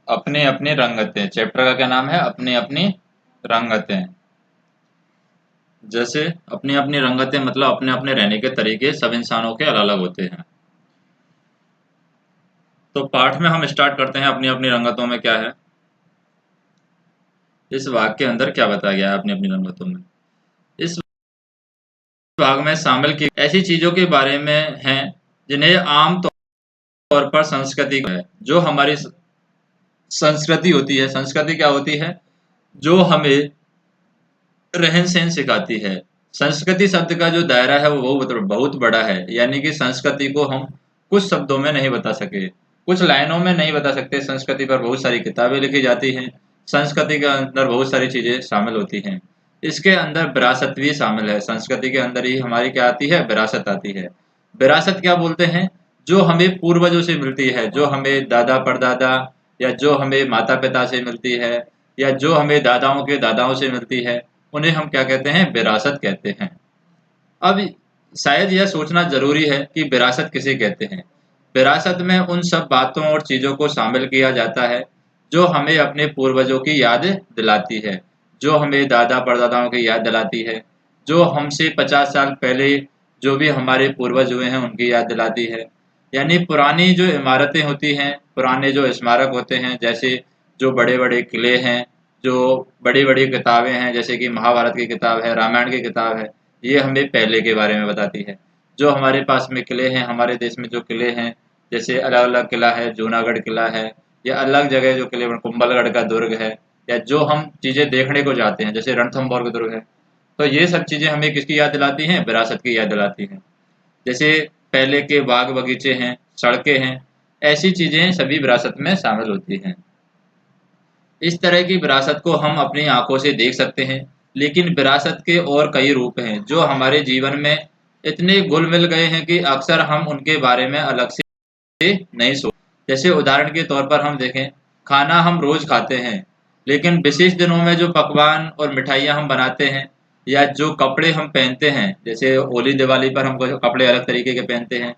अपनी अपनी रंगतें। चैप्टर का क्या नाम है? अपनी अपनी रंगतें। जैसे अपनी अपनी रंगतें मतलब अपने अपने रहने के तरीके सब इंसानों के अलग अलग होते हैं। तो पाठ में हम स्टार्ट करते हैं अपनी अपनी रंगतों में क्या है। इस वाक्य के अंदर क्या बताया गया है अपनी अपनी रंगतों में। इस भाग में शामिल की ऐसी चीजों के बारे में हैं जिन्हें आम तौर पर संस्कृति है। जो हमारी संस्कृति होती है, संस्कृति क्या होती है? जो हमें रहन सहन सिखाती है। संस्कृति शब्द का जो दायरा है वो बहुत बड़ा है, यानी कि संस्कृति को हम कुछ शब्दों में नहीं बता सके, कुछ लाइनों में नहीं बता सकते। संस्कृति पर बहुत सारी किताबें लिखी जाती हैं। संस्कृति के अंदर बहुत सारी चीजें शामिल होती हैं। इसके अंदर विरासत भी शामिल है। संस्कृति के अंदर ही हमारी क्या आती है? विरासत आती है। विरासत क्या बोलते हैं? जो हमें पूर्वजों से मिलती है, जो हमें दादा परदादा या जो हमें माता पिता से मिलती है या जो हमें दादाओं के दादाओं से मिलती है, उन्हें हम क्या कहते हैं? विरासत कहते हैं। अब शायद यह सोचना जरूरी है कि विरासत किसे कहते हैं। विरासत में उन सब बातों और चीजों को शामिल किया जाता है जो हमें अपने पूर्वजों की याद दिलाती है, जो हमें दादा परदादाओं की याद दिलाती है, जो हमसे 50 साल पहले जो भी हमारे पूर्वज हुए हैं उनकी याद दिलाती है। यानी पुरानी जो इमारतें होती हैं, पुराने जो स्मारक होते हैं, जैसे जो बड़े बड़े किले हैं, जो बड़ी बड़ी किताबें हैं, जैसे कि महाभारत की किताब है, रामायण की किताब है, ये हमें पहले के बारे में बताती है। जो हमारे पास में किले हैं, हमारे देश में जो किले हैं, जैसे अलग अलग किला है, जूनागढ़ किला है, या अलग जगह जो किले, कुंभलगढ़ का दुर्ग है, या जो हम चीजें देखने को जाते हैं जैसे रणथंभौर का दुर्ग है। तो ये सब चीजें हमें किसकी याद दिलाती हैं? विरासत की याद दिलाती हैं। जैसे पहले के बाग बगीचे हैं, सड़कें हैं, ऐसी चीजें सभी विरासत में शामिल होती हैं। इस तरह की विरासत को हम अपनी आंखों से देख सकते हैं, लेकिन विरासत के और कई रूप हैं जो हमारे जीवन में इतने घुल मिल गए हैं कि अक्सर हम उनके बारे में अलग से नहीं सोच। जैसे उदाहरण के तौर पर हम देखें, खाना हम रोज खाते हैं, लेकिन विशेष दिनों में जो पकवान और मिठाइयाँ हम बनाते हैं या जो कपड़े हम पहनते हैं, जैसे होली दिवाली पर हम कपड़े अलग तरीके के पहनते हैं,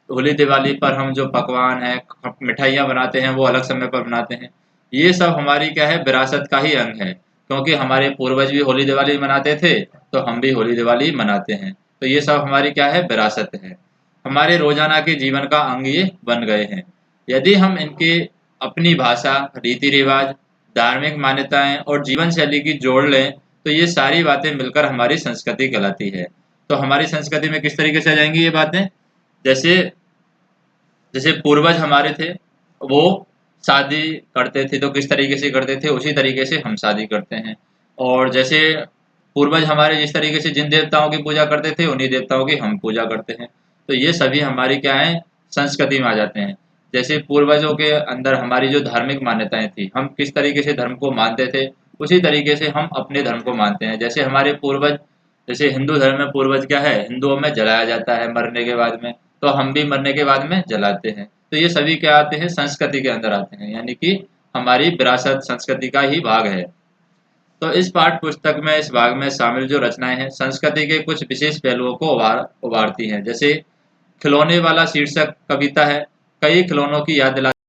होली दिवाली पर हम जो पकवान है, मिठाइयाँ बनाते हैं, वो अलग समय पर बनाते हैं। ये सब हमारी क्या है? विरासत का ही अंग है, क्योंकि हमारे पूर्वज भी होली दिवाली मनाते थे, तो हम भी होली दिवाली मनाते हैं। तो ये सब हमारी क्या है? विरासत है। हमारे रोजाना के जीवन का अंग ये बन गए हैं। यदि हम इनके अपनी भाषा, रीति रिवाज, धार्मिक मान्यताएं और जीवन शैली की जोड़ लें, तो ये सारी बातें मिलकर हमारी संस्कृति कहलाती है। तो हमारी संस्कृति में किस तरीके से आ जाएंगी ये बातें? जैसे जैसे पूर्वज हमारे थे, वो शादी करते थे तो किस तरीके से करते थे, उसी तरीके से हम शादी करते हैं। और जैसे पूर्वज हमारे जिस तरीके से जिन देवताओं की पूजा करते थे, उन्हीं देवताओं की हम पूजा करते हैं। तो ये सभी हमारी क्या है? संस्कृति में आ जाते हैं। जैसे पूर्वजों के अंदर हमारी जो धार्मिक मान्यताएं थी, हम किस तरीके से धर्म को मानते थे, उसी तरीके से हम अपने धर्म को मानते हैं। जैसे हमारे पूर्वज, जैसे हिंदू धर्म में पूर्वज क्या है? हिंदुओं में जलाया जाता है मरने के बाद में, तो हम भी मरने के बाद में जलाते हैं। तो ये सभी क्या आते हैं? संस्कृति के अंदर आते हैं, यानी कि हमारी विरासत संस्कृति का ही भाग है। तो इस पाठ्य पुस्तक में इस भाग में शामिल जो रचनाएं हैं, संस्कृति के कुछ विशेष पहलुओं को उभारती हैं। जैसे खिलौने वाला शीर्षक कविता है, कई खिलौनों की याद दिलाती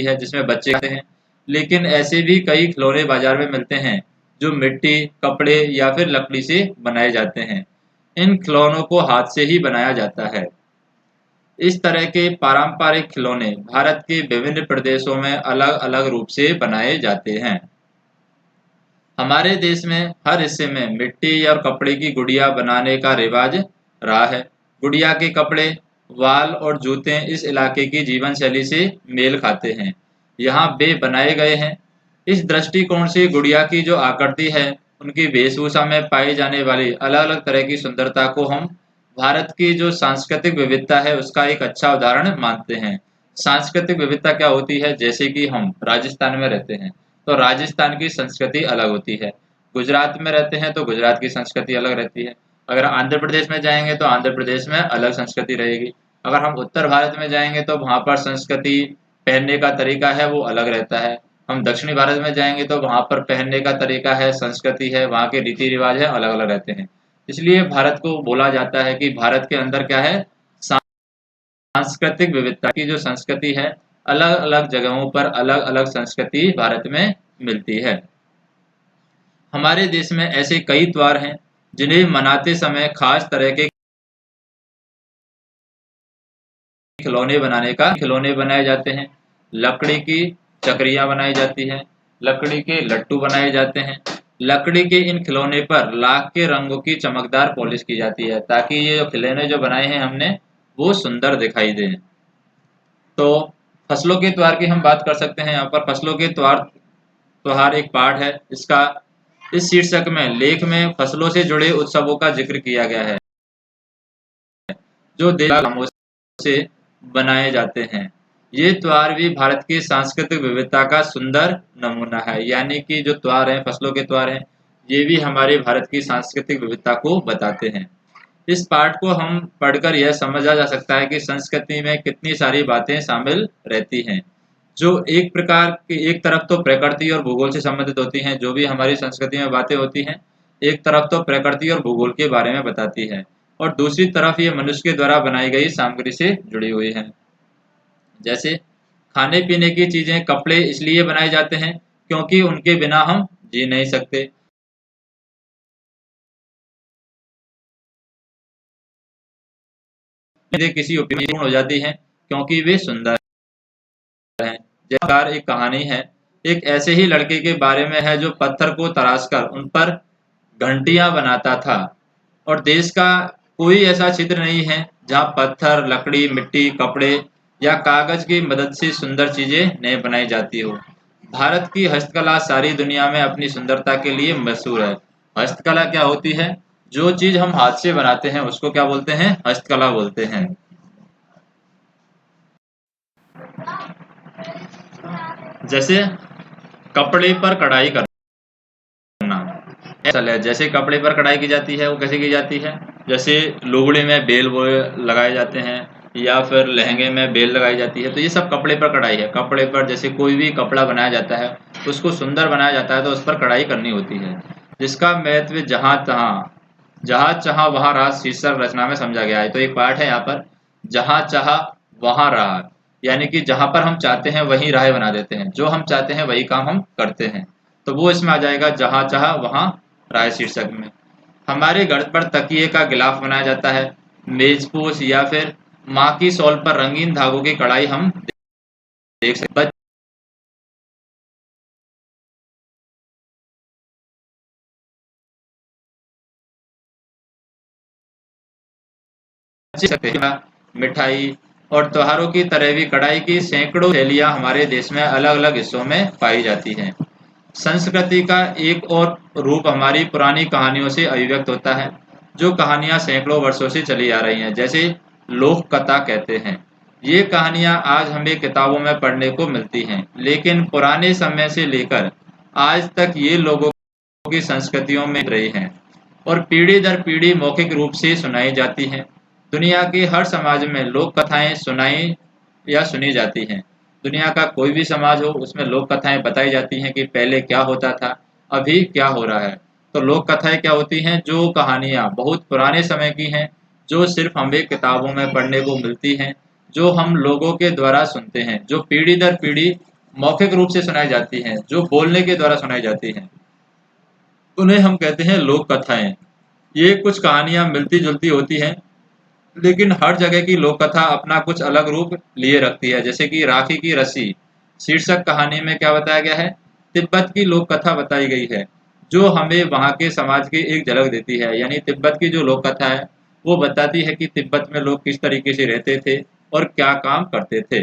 है जिसमें बच्चे खाते हैं। लेकिन ऐसे भी कई खिलौने बाजार में मिलते हैं जो मिट्टी, कपड़े या फिर लकड़ी से बनाए जाते हैं। इन खिलौनों को हाथ से ही बनाया जाता है। इस तरह के पारंपरिक खिलौने भारत के विभिन्न प्रदेशों में अलग अलग रूप से बनाए जाते हैं। हमारे देश में हर हिस्से में मिट्टी और कपड़े की गुड़िया बनाने का रिवाज रहा है। गुड़िया के कपड़े, वाल और जूते इस इलाके की जीवन शैली से मेल खाते हैं। यहाँ वे बनाए गए हैं। इस दृष्टिकोण से गुड़िया की जो आकृति है, उनकी वेशभूषा में पाई जाने वाली अलग अलग तरह की सुंदरता को हम भारत की जो सांस्कृतिक विविधता है उसका एक अच्छा उदाहरण मानते हैं। सांस्कृतिक विविधता क्या होती है? जैसे कि हम राजस्थान में रहते हैं, तो राजस्थान की संस्कृति अलग होती है। गुजरात में रहते हैं तो गुजरात की संस्कृति अलग रहती है। अगर आंध्र प्रदेश में जाएंगे तो आंध्र प्रदेश में अलग संस्कृति रहेगी। अगर हम उत्तर भारत में जाएंगे तो वहाँ पर संस्कृति, पहनने का तरीका है वो अलग रहता है। हम दक्षिणी भारत में जाएंगे तो वहाँ पर पहनने का तरीका है, संस्कृति है, वहाँ के रीति रिवाज है, अलग अलग रहते हैं। इसलिए भारत को बोला जाता है कि भारत के अंदर क्या है? सांस्कृतिक विविधता की जो संस्कृति है, अलग अलग जगहों पर अलग अलग संस्कृति भारत में मिलती है। हमारे देश में ऐसे कई त्योहार हैं जिन्हें मनाते समय खास तरह के खिलौने बनाए जाते हैं। लकड़ी की चकरियां बनाई जाती हैं, लकड़ी के लट्टू बनाए जाते हैं। लकड़ी के इन खिलौने पर लाख के रंगों की चमकदार पॉलिश की जाती है ताकि ये जो खिलौने जो बनाए हैं हमने वो सुंदर दिखाई दें। तो फसलों के त्योहार की हम बात कर सकते हैं। यहाँ पर फसलों के त्योहार एक पार्ट है इसका। इस शीर्षक में लेख में फसलों से जुड़े उत्सवों का जिक्र किया गया है जो देश कामों से बनाए जाते हैं। ये त्योहार भी भारत की सांस्कृतिक विविधता का सुंदर नमूना है। यानी कि जो त्योहार हैं, फसलों के त्योहार हैं, ये भी हमारे भारत की सांस्कृतिक विविधता को बताते हैं। इस पाठ को हम पढ़कर यह समझा जा सकता है कि संस्कृति में कितनी सारी बातें शामिल रहती हैं, जो एक प्रकार की एक तरफ तो प्रकृति और भूगोल से संबंधित होती हैं। जो भी हमारी संस्कृति में बातें होती हैं, एक तरफ तो प्रकृति और भूगोल के बारे में बताती है और दूसरी तरफ ये मनुष्य के द्वारा बनाई गई सामग्री से जुड़ी हुई है। जैसे खाने पीने की चीजें, कपड़े इसलिए बनाए जाते हैं क्योंकि उनके बिना हम जी नहीं सकते। चीजें किसी उपयोगी हो जाती हैं क्योंकि वे सुंदर हैं। जैसे एक कहानी है, एक ऐसे ही लड़के के बारे में है जो पत्थर को तराशकर उन पर घंटियां बनाता था। और देश का कोई ऐसा क्षेत्र नहीं है जहां पत्थर, लकड़ी, मिट्टी, कपड़े या कागज की मदद से सुंदर चीजें नहीं बनाई जाती हो। भारत की हस्तकला सारी दुनिया में अपनी सुंदरता के लिए मशहूर है। हस्तकला क्या होती है? जो चीज हम हाथ से बनाते हैं उसको क्या बोलते हैं? हस्तकला बोलते हैं। जैसे कपड़े पर कढ़ाई करना, असल है। जैसे कपड़े पर कढ़ाई की जाती है वो कैसे की जाती है? जैसे लोगड़े में बेल लगाए जाते हैं या फिर लहंगे में बेल लगाई जाती है, तो ये सब कपड़े पर कढ़ाई है। कपड़े पर जैसे कोई भी कपड़ा बनाया जाता है, उसको सुंदर बनाया जाता है तो उस पर कढ़ाई करनी होती है, जिसका महत्व जहाँ चाहा वहाँ राह शीर्षक रचना में समझा गया है। तो एक पाठ है यहाँ पर, जहाँ चाहा वहाँ राह, यानी कि जहाँ पर हम चाहते हैं वहीं राह बना देते हैं, जो हम चाहते हैं वही काम हम करते हैं। तो वो इसमें आ जाएगा, जहाँ चाहा वहाँ राह शीर्षक में। हमारे घर पर तकिए का गिलाफ बनाया जाता है, मेजपोश या फिर माँ की शॉल पर रंगीन धागों की कढ़ाई हम देख सकते हैं। मिठाई और त्योहारों की तरह भी कढ़ाई की सैकड़ों शैलियाँ हमारे देश में अलग अलग हिस्सों में पाई जाती हैं। संस्कृति का एक और रूप हमारी पुरानी कहानियों से अभिव्यक्त होता है, जो कहानियां सैकड़ों वर्षों से चली आ रही हैं, जैसे लोक कथा कहते हैं। ये कहानियां आज हमें किताबों में पढ़ने को मिलती हैं, लेकिन पुराने समय से लेकर आज तक ये लोगों की संस्कृतियों में रही हैं और पीढ़ी दर पीढ़ी मौखिक रूप से सुनाई जाती हैं। दुनिया के हर समाज में लोक कथाएं सुनाई या सुनी जाती हैं। दुनिया का कोई भी समाज हो, उसमें लोक कथाएं बताई जाती हैं कि पहले क्या होता था, अभी क्या हो रहा है। तो लोक कथाएं क्या होती हैं? जो कहानियां बहुत पुराने समय की हैं, जो सिर्फ हमें किताबों में पढ़ने को मिलती हैं, जो हम लोगों के द्वारा सुनते हैं, जो पीढ़ी दर पीढ़ी मौखिक रूप से सुनाई जाती हैं, जो बोलने के द्वारा सुनाई जाती हैं, उन्हें हम कहते हैं लोक कथाएं। ये कुछ कहानियां मिलती जुलती होती हैं, लेकिन हर जगह की लोक कथा अपना कुछ अलग रूप लिए रखती है। जैसे कि राखी की रस्सी शीर्षक कहानी में क्या बताया गया है? तिब्बत की लोक कथा बताई गई है, जो हमें वहाँ के समाज की एक झलक देती है। यानी तिब्बत की जो लोक कथा है वो बताती है कि तिब्बत में लोग किस तरीके से रहते थे और क्या काम करते थे।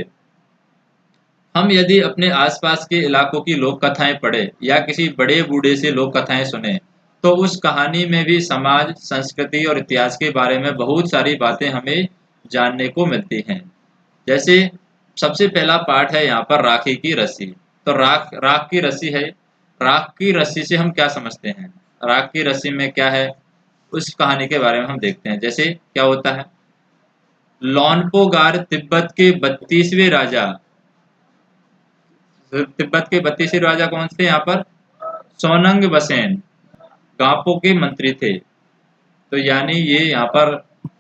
हम यदि अपने आसपास के इलाकों की लोक कथाएं पढ़े या किसी बड़े बूढ़े से लोक कथाएं सुने, तो उस कहानी में भी समाज, संस्कृति और इतिहास के बारे में बहुत सारी बातें हमें जानने को मिलती हैं। जैसे सबसे पहला पार्ट है यहाँ पर राखी की रस्सी। तो राख राख की रस्सी है। राख की रस्सी से हम क्या समझते हैं? राख की रस्सी में क्या है, उस कहानी के बारे में हम देखते हैं। जैसे क्या होता है, लौनपोगार तिब्बत के 32वें राजा कौन थे यहाँ पर? सोनंग बसेन गापो के मंत्री थे। तो यानी ये यहाँ पर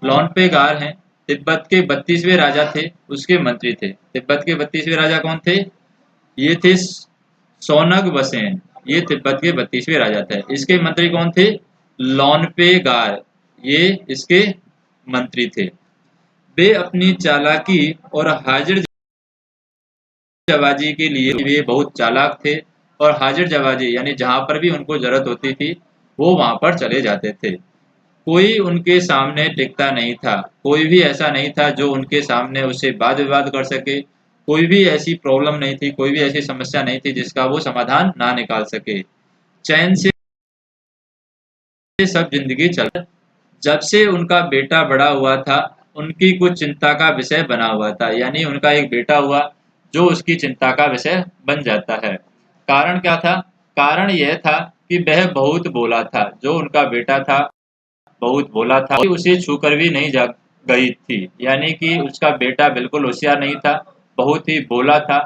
लौनपेगार हैं, तिब्बत के 32वें राजा थे, उसके मंत्री थे। तिब्बत के 32वें राजा कौन थे? ये थे सोनग बसेन। ये तिब्बत के 32वें राजा थे। इसके मंत्री कौन थे? लोनपेगार। ये इसके मंत्री थे। वे अपनी चालाकी और हाजिर जवाजी के लिए वे बहुत चालाक थे, और हाजिर जवाजी यानी जहां पर भी उनको जरूरत होती थी वो वहां पर चले जाते थे। कोई उनके सामने टिकता नहीं था। कोई भी ऐसा नहीं था जो उनके सामने उससे वाद विवाद कर सके। कोई भी ऐसी प्रॉब्लम नहीं थी, कोई भी ऐसी समस्या नहीं थी जिसका वो समाधान ना निकाल सके। चैन से सब जिंदगी चल। जब से उनका बेटा बड़ा हुआ था, उनकी कुछ चिंता का विषय बना हुआ था। यानी उनका एक बेटा हुआ जो उसकी चिंता का विषय बन जाता है। कारण क्या था? कारण यह था कि वह बहुत बोला था। जो उनका बेटा था बहुत बोला था, उसे छूकर भी नहीं जा गई थी। यानी कि उसका बेटा बिल्कुल होशियार नहीं था, बहुत ही बोला था।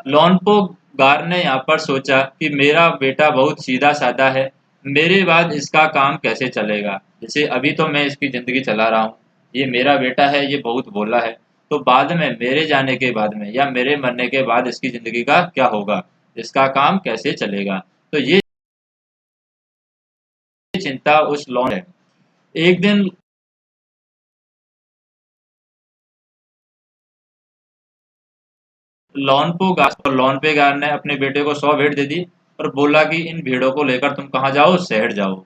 लोनपो गार ने यहाँ पर सोचा कि मेरा बेटा बहुत सीधा साधा है, मेरे बाद इसका काम कैसे चलेगा। जैसे अभी तो मैं इसकी ज़िंदगी चला रहा हूँ, ये मेरा बेटा है, ये बहुत भोला है, तो बाद में मेरे जाने के बाद में या मेरे मरने के बाद इसकी ज़िंदगी का क्या होगा, इसका काम कैसे चलेगा। तो ये चिंता उस लोन है। एक दिन लोन पे गार ने अपने बेटे को 100 भेड़ दे दी और बोला कि इन भेड़ों को लेकर तुम कहाँ जाओ? शहर जाओ,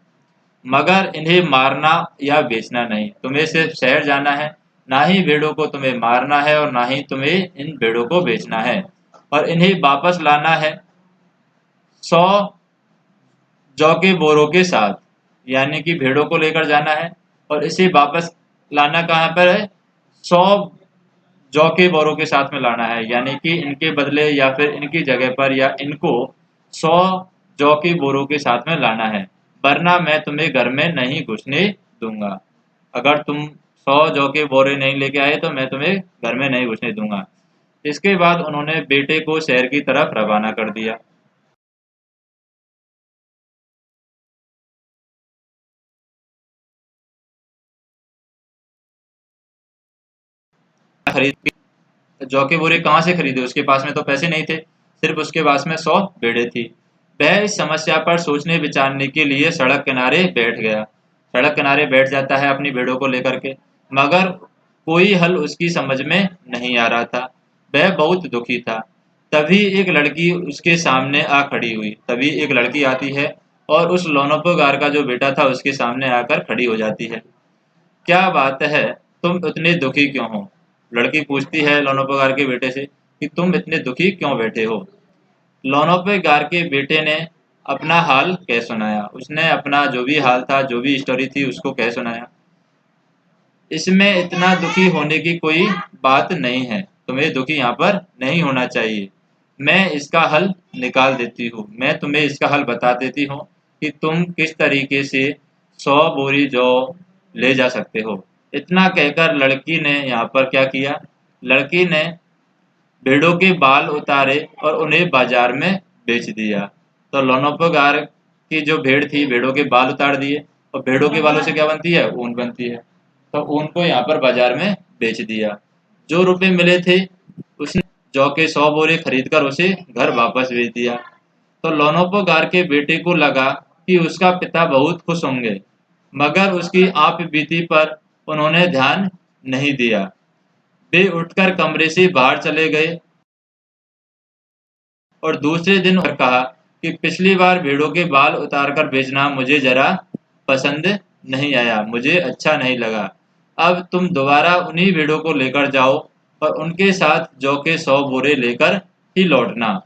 मगर इन्हें मारना या बेचना नहीं। तुम्हें सिर्फ शहर जाना है, ना ही भेड़ों को तुम्हें मारना है और ना ही तुम्हें इन भेड़ों को बेचना है। और इन्हें वापस लाना है 100 जौ के बोरों के साथ। यानी कि भेड़ों को लेकर जाना है और इसे वापस लाना कहाँ पर है? 100 जौ के बोरों के साथ में लाना है। यानी कि इनके बदले या फिर इनकी जगह पर या इनको 100 जौ के बोरों के साथ में लाना है, वरना मैं तुम्हें घर में नहीं घुसने दूंगा। अगर तुम 100 जौ के बोरे नहीं लेके आए तो मैं तुम्हें घर में नहीं घुसने दूंगा। इसके बाद उन्होंने बेटे को शहर की तरफ रवाना कर दिया। खरीद जौ के बोरे कहाँ से खरीदे? उसके पास में तो पैसे नहीं थे, सिर्फ उसके पास में 100 भेड़ें थी। वह इस समस्या पर सोचने विचारने के लिए सड़क किनारे बैठ गया। सड़क किनारे बैठ जाता है अपनी भेड़ों को लेकर के, मगर कोई हल उसकी समझ में नहीं आ रहा था। वह बहुत दुखी था। तभी एक लड़की उसके सामने आ खड़ी हुई। तभी एक लड़की आती है और उस लोनोपोगार का जो बेटा था उसके सामने आकर खड़ी हो जाती है। क्या बात है, तुम इतने दुखी क्यों हो? लड़की पूछती है लोनोपेगार के बेटे से कि तुम इतने दुखी क्यों बैठे हो। लोनोपेगार के बेटे ने अपना हाल कह सुनाया। उसने अपना जो भी हाल था, जो भी स्टोरी थी, उसको कह सुनाया। इसमें इतना दुखी होने की कोई बात नहीं है, तुम्हें दुखी यहाँ पर नहीं होना चाहिए। मैं इसका हल निकाल देती हूँ, मैं तुम्हें इसका हल बता देती हूँ कि तुम किस तरीके से 100 बोरी जौ ले जा सकते हो। इतना कहकर लड़की ने यहाँ पर क्या किया? लड़की ने भेड़ों के बाल उतारे और उन्हें बाजार में बेच दिया। तो लोनोपोगार की जो भेड़ थी, भेड़ों के बाल उतार दिए, और भेड़ों के बालों से क्या बनती है? ऊन बनती है। तो ऊन को यहाँ पर बाजार में बेच दिया। जो रुपए मिले थे उसने जौ के 100 बोरे खरीद कर उसे घर वापस भेज दिया। तो लोनोपोगार के बेटे को लगा कि उसका पिता बहुत खुश होंगे, मगर उसकी आप बीती पर उन्होंने ध्यान नहीं दिया। वे उठकर कमरे से बाहर चले गए और दूसरे दिन और कहा कि पिछली बार भेड़ों के बाल उतारकर बेचना मुझे जरा पसंद नहीं आया, मुझे अच्छा नहीं लगा। अब तुम दोबारा उन्हीं भेड़ों को लेकर जाओ और उनके साथ जौ के 100 बोरे लेकर ही लौटना।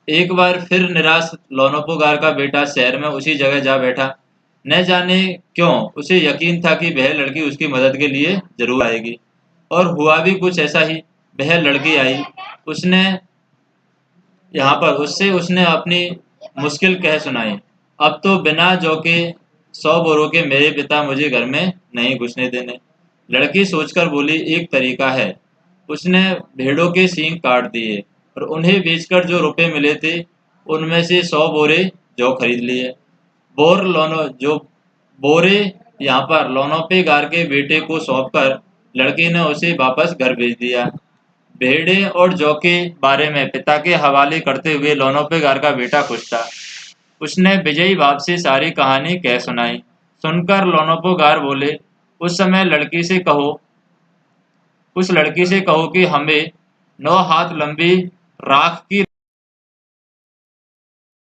एक बार फिर निराश लोनोपोगार का बेटा शहर में उसी जगह जा बैठा। न जाने क्यों उसे यकीन था कि वह लड़की उसकी मदद के लिए जरूर आएगी, और हुआ भी कुछ ऐसा ही। वह लड़की आई। उसने यहाँ पर उससे उसने अपनी मुश्किल कह सुनाई। अब तो बिना जौ के 100 बोरों के मेरे पिता मुझे घर में नहीं घुसने देने। लड़की सोचकर बोली, एक तरीका है। उसने भेड़ों के सींग काट दिए और उन्हें बेचकर जो रुपए मिले थे उनमें से 100 बोरे जौ खरीद लिए। बोर लोनो जो बोरे यहाँ पर लोनोपेगार के बेटे को सौंपकर लड़की ने उसे वापस घर भेज दिया। भेड़े और जौ के बारे में पिता के हवाले करते हुए लोनोपेगार का बेटा खुश था। उसने विजयी भाव से सारी कहानी कह सुनाई। सुनकर लोनोपोगार बोले, उस लड़की से कहो कि हमें 9 हाथ लंबी राख की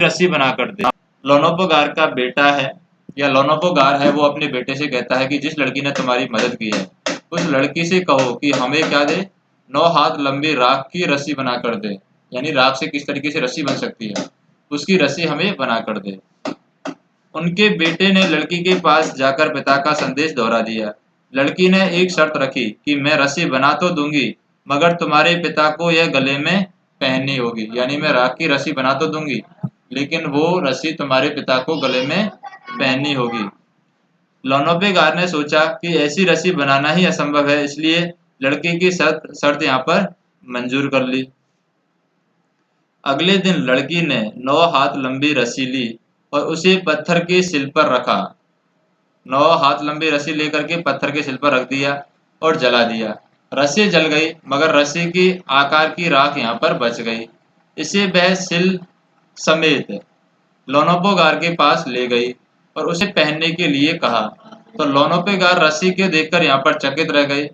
रस्सी बनाकर दे। लोनोपोगार का बेटा है या लोनोपोगार है, वो अपने बेटे से कहता है कि जिस लड़की ने तुम्हारी मदद की है, उस लड़की से कहो कि हमें क्या दे, 9 हाथ लंबी राख की रस्सी बनाकर दे। यानी राख से किस तरीके से रस्सी बन सकती है, उसकी रस्सी हमें बनाकर दे। उनके बेटे ने लड़की के पास जाकर पिता का संदेश दोहरा दिया। लड़की ने एक शर्त रखी कि मैं रस्सी बना तो दूंगी, मगर तुम्हारे पिता को यह गले में पहननी होगी। यानी मैं राख की रस्सी बना तो दूंगी, लेकिन वो रस्सी तुम्हारे पिता को गले में पहननी होगी। लोनोपेगार ने सोचा कि ऐसी रस्सी बनाना ही असंभव है, इसलिए लड़के की शर्त यहाँ पर मंजूर कर ली। अगले दिन लड़की ने 9 हाथ लंबी रस्सी ली और उसे पत्थर के सिल पर रखा। 9 हाथ लंबी रस्सी लेकर के पत्थर के सिल पर रख दिया और जला दिया। रस्सी जल गई, मगर रस्सी की आकार की राख यहाँ पर बच गई। इसे वह सिल समेत लोनोपोगार के पास ले गई और उसे पहनने के लिए कहा। तो लोनोपेगार रस्सी के देखकर यहाँ पर चकित रह गए।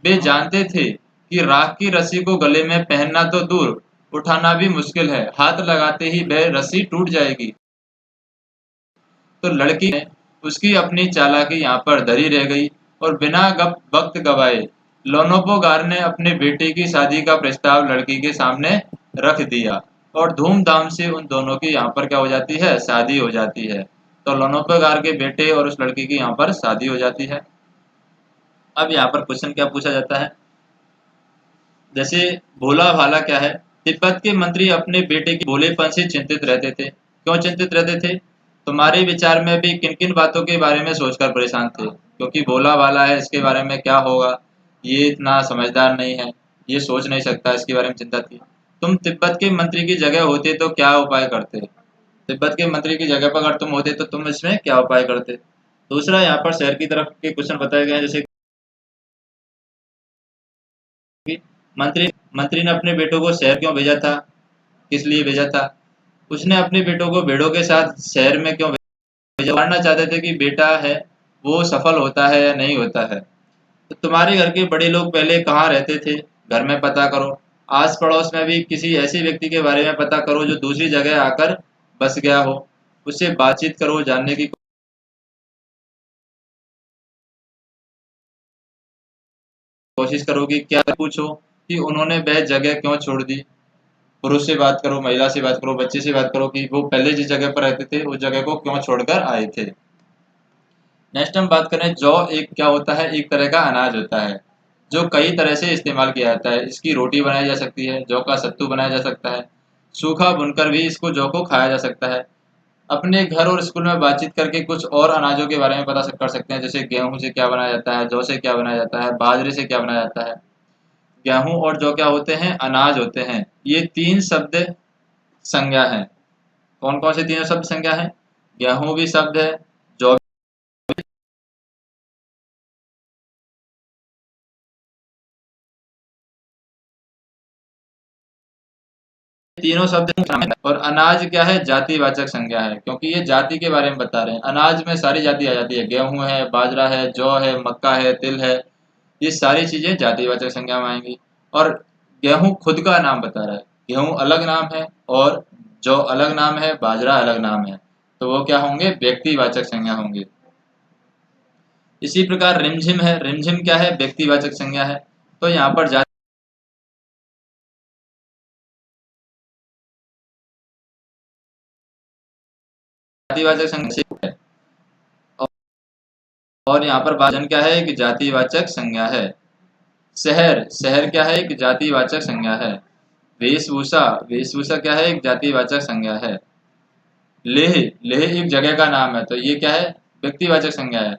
वे जानते थे कि राख की रस्सी को गले में पहनना तो दूर, उठाना भी मुश्किल है। हाथ लगाते ही वह रस्सी टूट जाएगी। तो लड़की ने उसकी अपनी चालाकी यहाँ पर धरी रह गई और बिना वक्त गवाए लोनोपोगार ने अपने बेटे की शादी का प्रस्ताव लड़की के सामने रख दिया और धूमधाम से उन दोनों की यहाँ पर क्या हो जाती है, शादी हो जाती है। तो लोनोपोगार के बेटे और उस लड़की की यहाँ पर शादी हो जाती है। अब यहाँ पर क्वेश्चन क्या पूछा जाता है, जैसे भोला भाला क्या है। तिब्बत के मंत्री अपने बेटे के भोलेपन से चिंतित रहते थे। क्यों चिंतित रहते थे? तुम्हारे विचार में भी किन किन बातों के बारे में सोचकर परेशान थे? क्योंकि भोला भाला है, इसके बारे में क्या होगा, ये इतना समझदार नहीं है, ये सोच नहीं सकता, इसके बारे में चिंता थी। तुम तिब्बत के मंत्री की जगह होते तो क्या उपाय करते? तिब्बत के मंत्री की जगह पर अगर तुम होते तो तुम इसमें क्या उपाय करते? दूसरा, यहाँ पर शहर की तरफ के क्वेश्चन बताए गए हैं, जैसे कि मंत्री ने अपने बेटों को शहर क्यों भेजा था, किस लिए भेजा था? उसने अपने बेटों को भेड़ों के साथ शहर में क्यों भेजा? जानना चाहते थे कि बेटा है वो सफल होता है या नहीं होता है। तो तुम्हारे घर के बड़े लोग पहले कहाँ रहते थे, घर में पता करो। आस पड़ोस में भी किसी ऐसे व्यक्ति के बारे में पता करो जो दूसरी जगह आकर बस गया हो। उससे बातचीत करो, जानने की कोशिश करो कि क्या, पूछो कि उन्होंने वह जगह क्यों छोड़ दी। पुरुष से बात करो, महिला से बात करो, बच्चे से बात करो कि वो पहले जिस जगह पर रहते थे उस जगह को क्यों छोड़कर आए थे। नेक्स्ट हम बात करें, जौ एक क्या होता है, एक तरह का अनाज होता है जो कई तरह से इस्तेमाल किया जाता है। इसकी रोटी बनाई जा सकती है, जौ का सत्तू बनाया जा सकता है, सूखा भुनकर भी इसको जौ को खाया जा सकता है। अपने घर और स्कूल में बातचीत करके कुछ और अनाजों के बारे में पता कर सकते हैं, जैसे गेहूं से क्या बनाया जाता है, जौ से क्या बनाया जाता है, बाजरे से क्या बनाया जाता है। गेहूं और जौ क्या होते हैं, अनाज होते हैं। ये तीन शब्द संज्ञा है। कौन कौन से तीनों शब्द संज्ञा है? गेहूं भी शब्द है, जौ तीनों शब्द शामिल है। और अनाज क्या है, जातिवाचक संज्ञा है, क्योंकि ये जाति के बारे में बता रहे हैं। अनाज में सारी जाति आ जाती है, गेहूं है, बाजरा है, जौ है, मक्का है, तिल है, ये सारी चीजें जातिवाचक संज्ञा में आएंगी। और गेहूं खुद का नाम बता रहा है, गेहूं अलग नाम है और जौ अलग नाम है, बाजरा अलग नाम है, तो वो क्या होंगे, व्यक्तिवाचक संज्ञा होंगे। इसी प्रकार रिमझिम है, रिमझिम क्या है, व्यक्तिवाचक संज्ञा है। तो यहाँ पर जातिवाचक संज्ञा है और यहाँ पर भाजन क्या है, एक जातिवाचक संज्ञा है। शहर, शहर क्या है, एक जातिवाचक संज्ञा है। वेशभूषा, वेशभूषा क्या है, एक जातिवाचक संज्ञा है। लेह, लेह एक जगह का नाम है, तो ये क्या है, व्यक्तिवाचक संज्ञा है।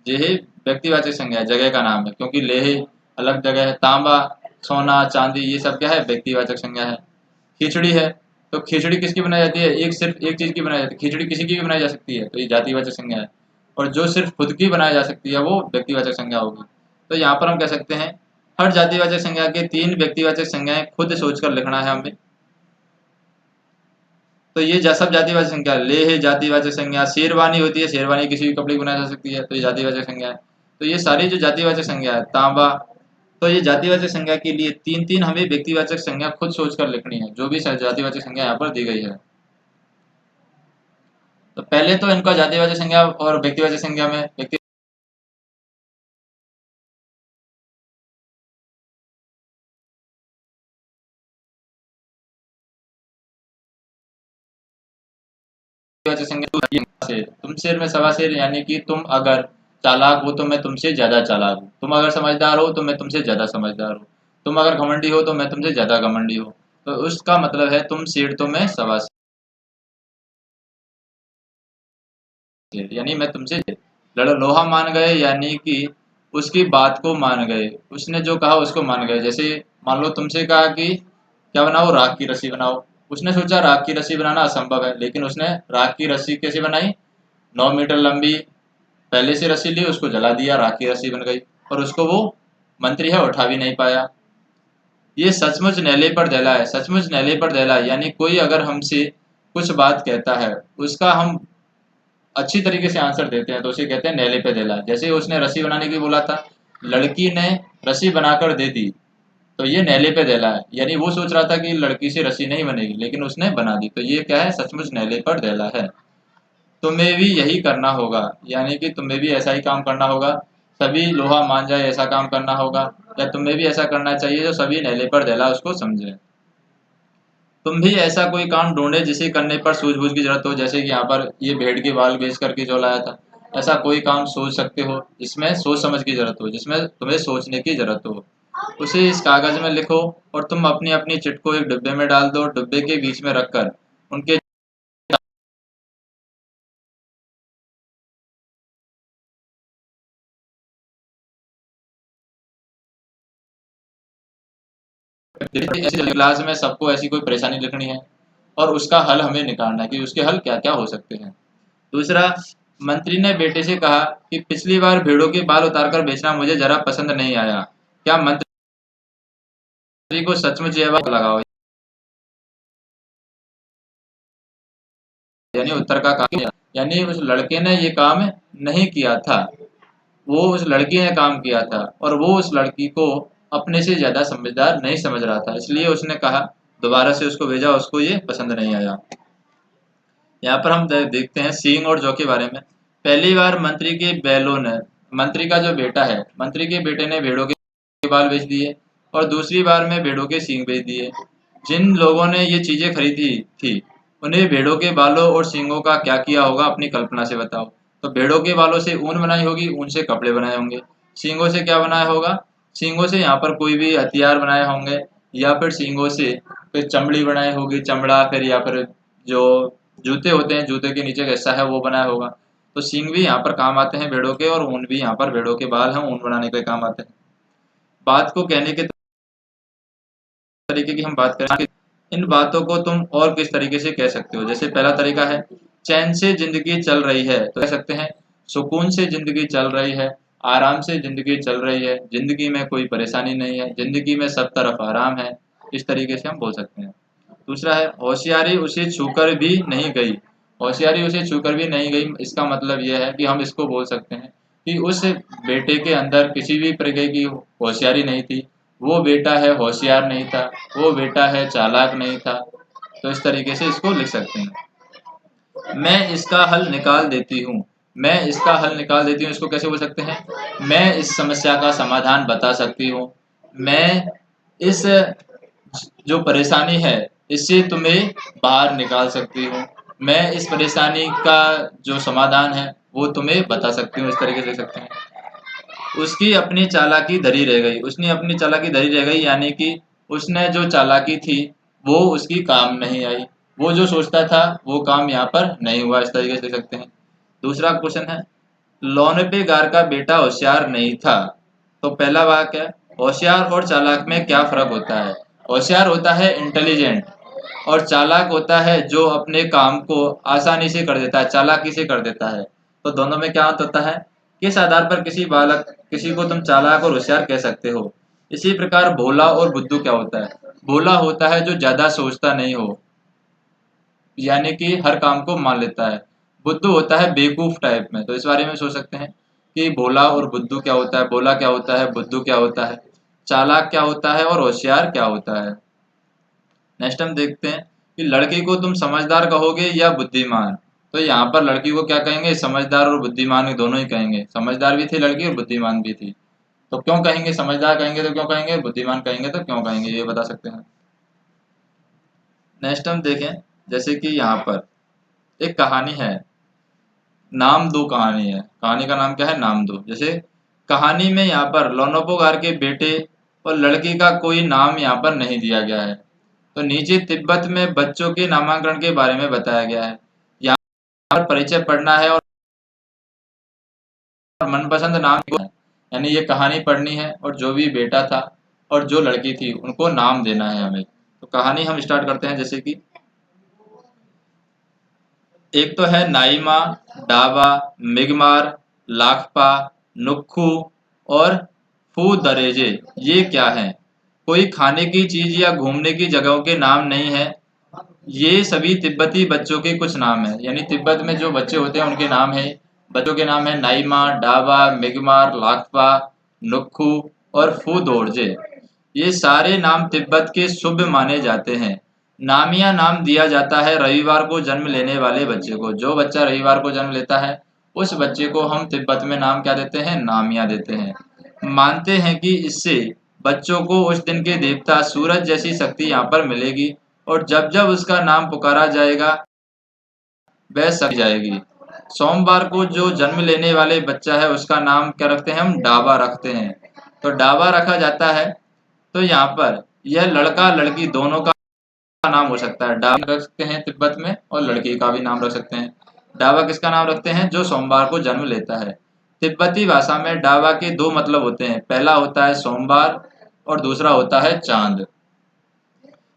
लेह व्यक्तिवाचक संज्ञा है, जगह का नाम है, क्योंकि लेह अलग जगह है। तांबा, सोना, चांदी, ये सब क्या है, व्यक्तिवाचक संज्ञा है। खिचड़ी है, तो खिचड़ी किसकी बनाई जाती है, एक सिर्फ एक चीज की बनाई जाती है, खिचड़ी किसी की भी बनाई जा सकती है, तो ये जातिवाचक संज्ञा है। और जो सिर्फ खुद की बनाई जा सकती है वो व्यक्तिवाचक संज्ञा होगी। तो यहाँ पर हम कह सकते हैं हर जातिवाचक संज्ञा के 3 व्यक्तिवाचक संज्ञाएं खुद सोचकर लिखना है हमें। तो ये सब जातिवाचक संज्ञा, ले है जातिवाचक संज्ञा, शेरवानी होती है, शेरवानी किसी भी कपड़े की बनाई जा सकती है, तो ये जातिवाचक संज्ञा है। तो ये सारी जो जातिवाचक संज्ञा है, तांबा, तो ये जातिवाचक संज्ञा के लिए 3-3 हमें व्यक्तिवाचक संज्ञा खुद सोचकर लिखनी है, जो भी जातिवाचक संज्ञा यहाँ पर दी गई है। तो पहले तो इनका जातिवाचक संज्ञा और व्यक्तिवाचक संज्ञा में से तुम शेर में सवा शेर, यानी कि तुम अगर चालाक हो तो मैं तुमसे ज्यादा चालाक हूँ, तुम अगर समझदार हो तो मैं तुमसे ज्यादा समझदार हूँ, तुम अगर घमंडी हो तो मैं तुमसे ज्यादा घमंडी हूँ। तो उसका मतलब है तुम शेर तो मैं सवा शेर, यानी मैं तुमसे लोहा मान गए, यानी कि उसकी बात को मान गए, उसने जो कहा उसको मान गए। जैसे मान लो तुमसे कहा कि क्या बनाओ, राख की रस्सी बनाओ, उसने सोचा राख की रस्सी बनाना असंभव है, लेकिन उसने राख की रस्सी कैसे बनाई, 9 मीटर लंबी पहले से रस्सी ली, उसको जला दिया, राख की रस्सी बन गई, और उसको वो मंत्री है उठा भी नहीं पाया। ये सचमुच नेले पर दहला है, सचमुच नेले पर दहला है, यानी कोई अगर हमसे कुछ बात कहता है, उसका हम अच्छी तरीके से आंसर देते हैं तो उसे कहते हैं नेले पे दहला। जैसे उसने रस्सी बनाने की बोला था, लड़की ने रस्सी बनाकर दे दी, तो ये नेले पे दहला है, यानी वो सोच रहा था कि लड़की से रस्सी नहीं बनेगी, लेकिन उसने बना दी, तो ये क्या है, सचमुच नेले पर दहला है। तुम्हें भी यही करना होगा, यानी कि तुम्हें भी ऐसा ही काम करना होगा, सभी लोहा मान जाए ऐसा काम करना होगा, या तुम्हें भी ऐसा करना चाहिए जो सभी नेले पर दहला उसको समझे। तुम भी ऐसा कोई काम ढूंढे जिसे करने पर सूझबूझ की जरूरत हो, जैसे कि यहाँ पर ये भेड़ के बाल बेच करके जो लाया था, ऐसा कोई काम सोच सकते हो जिसमें सोच समझ की जरूरत हो, जिसमें तुम्हें सोचने की जरूरत हो, उसे इस कागज में लिखो और तुम अपनी अपनी चिट को एक डिब्बे में डाल दो, डिब्बे के बीच में रखकर उनके क्लास में सबको ऐसी कोई परेशानी लिखनी है और उसका हल हमें निकालना है कि उसके हल क्या क्या हो सकते हैं। दूसरा, मंत्री ने बेटे से कहा कि पिछली बार भेड़ों के बाल उतारकर बेचना मुझे जरा पसंद नहीं आया, क्या मंत्री को सचमुच यह बात लगाओ, यानी उत्तर का काम, यानी उस लड़के ने ये काम नहीं किया था, वो उस लड़की ने काम किया था, और वो उस लड़की को अपने से ज्यादा समझदार नहीं समझ रहा था, इसलिए उसने कहा, दोबारा से उसको भेजा, उसको ये पसंद नहीं आया। यहाँ पर हम देखते हैं सींग और जौ के बारे में। पहली बार मंत्री के बैलों ने, मंत्री का जो बेटा है, मंत्री के बेटे ने भेड़ों के बाल बेच दिए, और दूसरी बार में भेड़ों के सींग बेच दिए। जिन लोगों ने ये चीजें खरीदी थी, उन्हें भेड़ों के बालों और सींगों का क्या किया होगा, अपनी कल्पना से बताओ। तो भेड़ों के बालों से ऊन बनाई होगी, ऊन से कपड़े बनाए होंगे। सींगों से क्या बनाया होगा, सींगों से यहाँ पर कोई भी हथियार बनाए होंगे, या फिर सींगों से फिर चमड़ी बनाई होगी, चमड़ा, फिर या फिर जो जूते होते हैं, जूते के नीचे का हिस्सा है वो बनाया होगा। तो सींग भी यहाँ पर काम आते हैं भेड़ों के, और ऊन भी यहाँ पर भेड़ों के बाल हैं ऊन बनाने के काम आते हैं। बात को कहने के तरीके की हम बात करें कि इन बातों को तुम और किस तरीके से कह सकते हो। जैसे पहला तरीका है, चैन से जिंदगी चल रही है, तो कह सकते हैं सुकून से जिंदगी चल रही है, आराम से जिंदगी चल रही है, जिंदगी में कोई परेशानी नहीं है, जिंदगी में सब तरफ आराम है, इस तरीके से हम बोल सकते हैं। दूसरा है, होशियारी उसे छूकर भी नहीं गई, होशियारी उसे छूकर भी नहीं गई, इसका मतलब यह है कि हम इसको बोल सकते हैं कि उस बेटे के अंदर किसी भी प्रकार की होशियारी नहीं थी, वो बेटा है होशियार नहीं था, वो बेटा है चालाक नहीं था। तो इस तरीके से इसको लिख सकते हैं। मैं इसका हल निकाल देती हूँ, मैं इसका हल निकाल देती हूँ, इसको कैसे बोल सकते हैं, मैं इस समस्या का समाधान बता सकती हूँ, मैं इस जो परेशानी है इससे तुम्हें बाहर निकाल सकती हूँ, मैं इस परेशानी का जो समाधान है वो तुम्हें बता सकती हूँ, इस तरीके से लिख सकते हैं। उसकी अपनी चालाकी धरी रह गई, उसने अपनी चालाकी धरी रह गई, यानी कि उसने जो चालाकी थी वो उसकी काम नहीं आई, वो जो सोचता था वो काम यहाँ पर नहीं हुआ, इस तरीके से लिख सकते हैं। दूसरा क्वेश्चन है, लोनेपेगार का बेटा होशियार नहीं था, तो पहला वाक्य है, होशियार और चालाक में क्या फर्क होता है। होशियार होता है इंटेलिजेंट, और चालाक होता है जो अपने काम को आसानी से कर देता है, चालाकी से कर देता है। तो दोनों में क्या अंतर होता है? किस आधार पर किसी को तुम चालाक और होशियार कह सकते हो? इसी प्रकार भोला और बुद्धू क्या होता है? भोला होता है जो ज्यादा सोचता नहीं हो, यानी कि हर काम को मान लेता है। बुद्धू होता है बेवकूफ टाइप में। तो इस बारे में सोच सकते हैं कि भोला और बुद्धू क्या होता है, भोला क्या होता है, बुद्धू क्या होता है, चालाक क्या होता है और होशियार क्या होता है। नेक्स्ट हम देखते हैं कि लड़की को तुम समझदार कहोगे या बुद्धिमान। तो यहाँ पर लड़की को क्या कहेंगे? समझदार और बुद्धिमान दोनों ही कहेंगे। समझदार भी थी लड़की और बुद्धिमान भी थी। तो क्यों कहेंगे? समझदार कहेंगे तो क्यों कहेंगे? बुद्धिमान कहेंगे तो क्यों कहेंगे? ये बता सकते हैं। नेक्स्ट हम देखें, जैसे कि यहाँ पर एक कहानी है, नाम दो कहानी है। कहानी का नाम क्या है? नाम दो। जैसे कहानी में यहाँ पर लोनोपोगार के बेटे और लड़की का कोई नाम यहाँ पर नहीं दिया गया है। तो नीचे तिब्बत में बच्चों के नामांकन के बारे में बताया गया है। यहाँ पर परिचय पढ़ना है और मनपसंद नाम है, यानी ये कहानी पढ़नी है और जो भी बेटा था और जो लड़की थी उनको नाम देना है हमें। तो कहानी हम स्टार्ट करते हैं। जैसे कि एक तो है नाइमा, डाबा, मिगमार, लाखपा, नुक्खू और फू दरेजे। ये क्या है? कोई खाने की चीज या घूमने की जगहों के नाम नहीं है। ये सभी तिब्बती बच्चों के कुछ नाम हैं, यानी तिब्बत में जो बच्चे होते हैं उनके नाम है। बच्चों के नाम है नाइमा, डाबा, मिगमार, लाक्पा, नुक्खू और फूदोड़जे। ये सारे नाम तिब्बत के शुभ माने जाते हैं। नामिया नाम दिया जाता है रविवार को जन्म लेने वाले बच्चे को। जो बच्चा रविवार को जन्म लेता है उस बच्चे को हम तिब्बत में नाम क्या देते हैं? नामिया देते हैं। मानते हैं कि इससे बच्चों को उस दिन के देवता सूरज जैसी शक्ति यहाँ पर मिलेगी और जब जब उसका नाम पुकारा जाएगा वह सक जाएगी। सोमवार को जो जन्म लेने वाले बच्चा है उसका नाम क्या रखते हैं? हम डाबा रखते हैं। तो डाबा रखा जाता है। तो यहाँ पर यह लड़का लड़की दोनों का नाम हो सकता है। डाबा रख सकते हैं तिब्बत में और लड़की का भी नाम रख सकते हैं। डाबा किसका नाम रखते हैं? जो सोमवार को जन्म लेता है। तिब्बती भाषा में डाबा के दो मतलब होते हैं। पहला होता है सोमवार और दूसरा होता है चांद।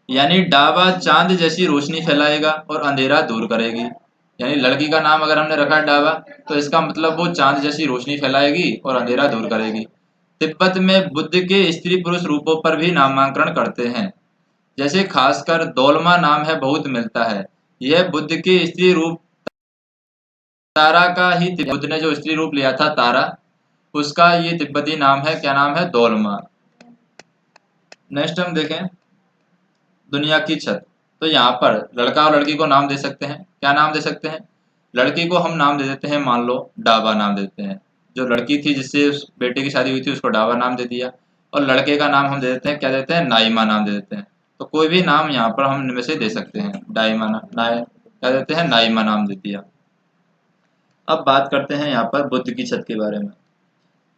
यानी डाबा चांद जैसी रोशनी फैलाएगा और अंधेरा दूर करेगी। यानी लड़की का नाम अगर हमने रखा है डाबा तो इसका मतलब वो चांद जैसी रोशनी फैलाएगी और अंधेरा दूर करेगी। तिब्बत में बुद्ध के स्त्री पुरुष रूपों पर भी नामांकन करते हैं। जैसे खासकर दोलमा नाम है बहुत मिलता है। यह बुद्ध के स्त्री रूप तारा का ही, बुद्ध ने जो स्त्री रूप लिया था तारा, उसका ये तिब्बती नाम है। क्या नाम है? दोलमा। नेक्स्ट हम देखें दुनिया की छत। तो यहाँ पर लड़का और लड़की को नाम दे सकते हैं। क्या नाम दे सकते हैं? लड़की को हम नाम दे देते हैं, मान लो डाबा नाम देते हैं। जो लड़की थी जिससे उस बेटे की शादी हुई थी उसको डाबा नाम दे दिया। और लड़के का नाम हम दे देते हैं, क्या देते हैं? नाइमा नाम दे देते हैं। तो कोई भी नाम यहाँ पर हम इनमें से दे सकते हैं। डाइमा क्या देते हैं? नाइमा नाम दे दिया। अब बात करते हैं यहाँ पर बुद्ध की छत के बारे में।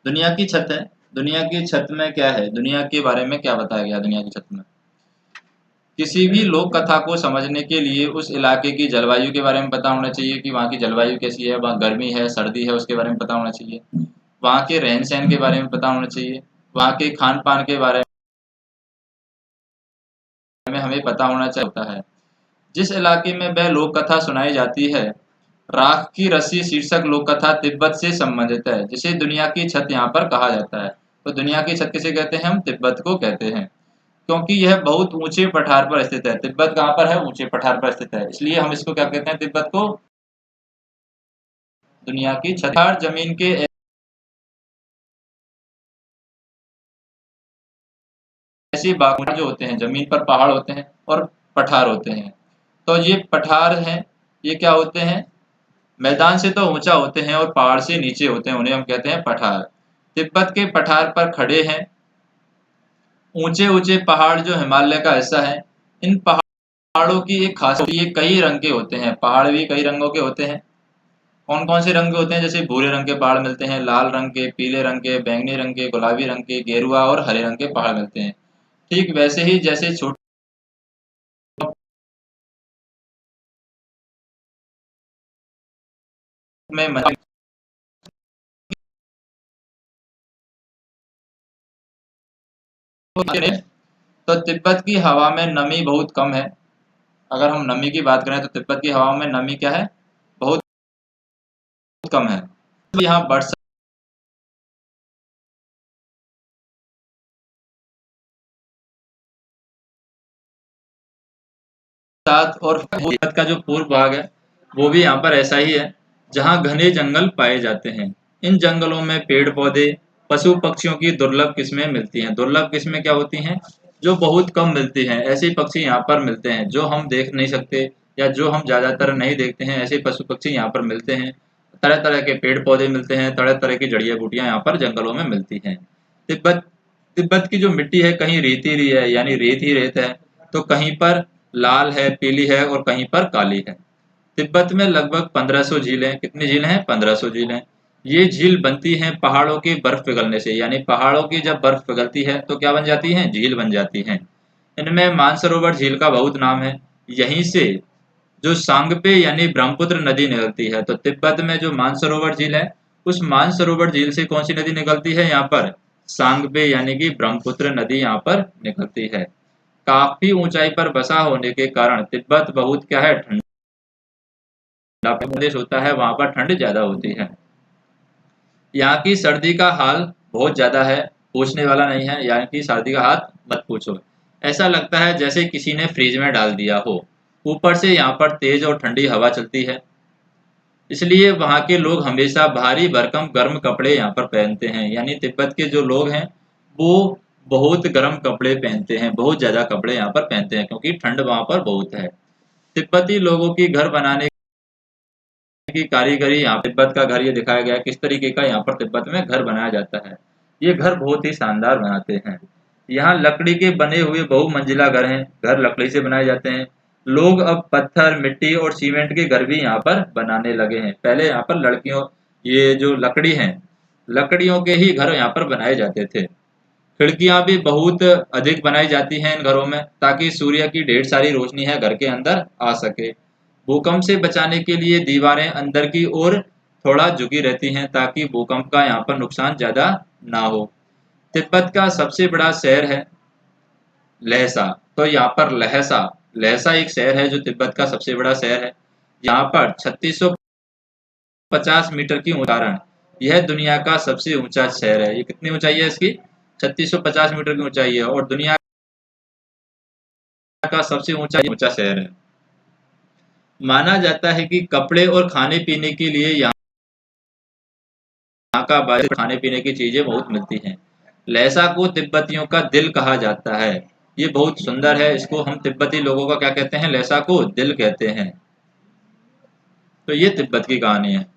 दुनिया की छत है। दुनिया की छत में क्या है? दुनिया के बारे में क्या बताया गया दुनिया की छत में? किसी भी लोक कथा को समझने के लिए उस इलाके की जलवायु के बारे में पता होना चाहिए कि वहाँ की जलवायु कैसी है, वहाँ गर्मी है, सर्दी है, उसके बारे में पता होना चाहिए। वहाँ के रहन सहन के बारे में पता होना चाहिए। वहाँ के खान पान के बारे में हमें पता होना चाहिए होता है। जिस इलाके में वह लोक कथा सुनाई जाती है, राख की रस्सी शीर्षक लोक कथा तिब्बत से संबंधित है, जिसे दुनिया की छत यहाँ पर कहा जाता है। तो दुनिया की छत किसे कहते हैं? हम तिब्बत को कहते हैं, क्योंकि यह बहुत ऊंचे पठार पर स्थित है। तिब्बत कहाँ पर है? ऊंचे पठार पर स्थित है, इसलिए हम इसको क्या कहते हैं? तिब्बत को दुनिया की छत। जमीन के ऐसे बाग जो होते हैं, जमीन पर पहाड़ होते हैं और पठार होते हैं। तो ये पठार हैं, ये क्या होते हैं? मैदान से तो ऊंचा होते हैं और पहाड़ से नीचे होते हैं, उन्हें हम कहते हैं पठार। तिब्बत के पठार पर खड़े हैं ऊंचे ऊंचे पहाड़ जो हिमालय का हिस्सा है। इन पहाड़ों की एक खासियत, ये कई रंग के होते हैं। पहाड़ भी कई रंगों के होते हैं। कौन कौन से रंग के होते हैं? जैसे भूरे रंग के पहाड़ मिलते हैं, लाल रंग के, पीले रंग के, बैंगनी रंग के, गुलाबी रंग के, गेरुआ और हरे रंग के पहाड़ मिलते हैं। ठीक वैसे ही जैसे छोटे में तो तिब्बत की हवा में नमी बहुत कम है। अगर हम नमी की बात करें तो तिब्बत की हवा में नमी क्या है? बहुत कम है। यहाँ बरसात और भारत का जो पूर्व भाग है वो भी यहाँ पर ऐसा ही है, जहाँ घने जंगल पाए जाते हैं। इन जंगलों में पेड़ पौधे, पशु पक्षियों की दुर्लभ किस्में मिलती हैं। दुर्लभ किस्में क्या होती हैं? जो बहुत कम मिलती हैं। ऐसे पक्षी यहाँ पर मिलते हैं जो हम देख नहीं सकते या जो हम ज्यादातर नहीं देखते हैं। ऐसे पशु पक्षी यहाँ पर मिलते हैं। तरह तरह के पेड़ पौधे मिलते हैं, तरह तरह की जड़ियाँ बूटियां यहाँ पर जंगलों में मिलती हैं। तिब्बत तिब्बत की जो मिट्टी है कहीं रेतीली है, यानी रेत ही रेत है, तो कहीं पर लाल है, पीली है और कहीं पर काली है। तिब्बत में लगभग 1500 झीलें, कितनी झीलें हैं? 1500 झीलें। ये झील बनती हैं पहाड़ों की बर्फ पिघलने से, यानी पहाड़ों की जब बर्फ पिघलती है तो क्या बन जाती है? झील बन जाती हैं। इनमें मानसरोवर झील का बहुत नाम है। यहीं से जो सांगपे यानी ब्रह्मपुत्र नदी निकलती है। तो तिब्बत में जो मानसरोवर झील है, उस मानसरोवर झील से कौन सी नदी निकलती है? यहाँ पर सांगपे यानी कि ब्रह्मपुत्र नदी यहाँ पर निकलती है। काफी ऊंचाई पर बसा होने के कारण तिब्बत बहुत क्या है? ठंडा प्रदेश होता है, वहां पर ठंड ज्यादा होती है। यहाँ की सर्दी का हाल बहुत ज्यादा है, पूछने वाला नहीं है। यहाँ की सर्दी का हाल मत पूछो। ऐसा लगता है जैसे किसी ने फ्रीज में डाल दिया हो। ऊपर से यहाँ पर तेज और ठंडी हवा चलती है, इसलिए वहाँ के लोग हमेशा भारी भरकम गर्म कपड़े यहाँ पर पहनते हैं। यानी तिब्बत के जो लोग हैं वो बहुत गर्म कपड़े पहनते हैं, बहुत ज्यादा कपड़े यहाँ पर पहनते हैं, क्योंकि ठंड वहाँ पर बहुत है। तिब्बती लोगों की घर बनाने की कारीगरी, यहाँ तिब्बत का घर ये दिखाया गया है किस तरीके का यहाँ पर तिब्बत में घर बनाया जाता है। ये घर बहुत ही शानदार बनाते हैं। यहाँ लकड़ी के बने हुए बहुमंजिला घर हैं। घर लकड़ी से बनाए जाते हैं। लोग अब पत्थर, मिट्टी और सीमेंट के घर भी यहाँ पर बनाने लगे हैं। पहले यहाँ पर ये जो लकड़ी है, लकड़ियों के ही घर यहाँ पर बनाए जाते थे। खिड़कियां भी बहुत अधिक बनाई जाती हैं इन घरों में, ताकि सूर्य की ढेर सारी रोशनी है घर के अंदर आ सके। भूकंप से बचाने के लिए दीवारें अंदर की ओर थोड़ा झुकी रहती हैं, ताकि भूकंप का यहाँ पर नुकसान ज्यादा ना हो। तिब्बत का सबसे बड़ा शहर है लहसा। तो यहाँ पर लहसा लहसा एक शहर है जो तिब्बत का सबसे बड़ा शहर है। यहाँ पर 3650 मीटर की ऊंचाई, यह दुनिया का सबसे ऊंचा शहर है। ये कितनी ऊंचाई है इसकी? 3650 मीटर की ऊंचाई है और दुनिया का सबसे ऊंचा शहर है। माना जाता है कि कपड़े और खाने पीने के लिए यहाँ का बाजार, खाने पीने की चीजें बहुत मिलती हैं। लहसा को तिब्बतियों का दिल कहा जाता है। ये बहुत सुंदर है। इसको हम तिब्बती लोगों का क्या कहते हैं? लहसा को दिल कहते हैं। तो ये तिब्बत की कहानी है।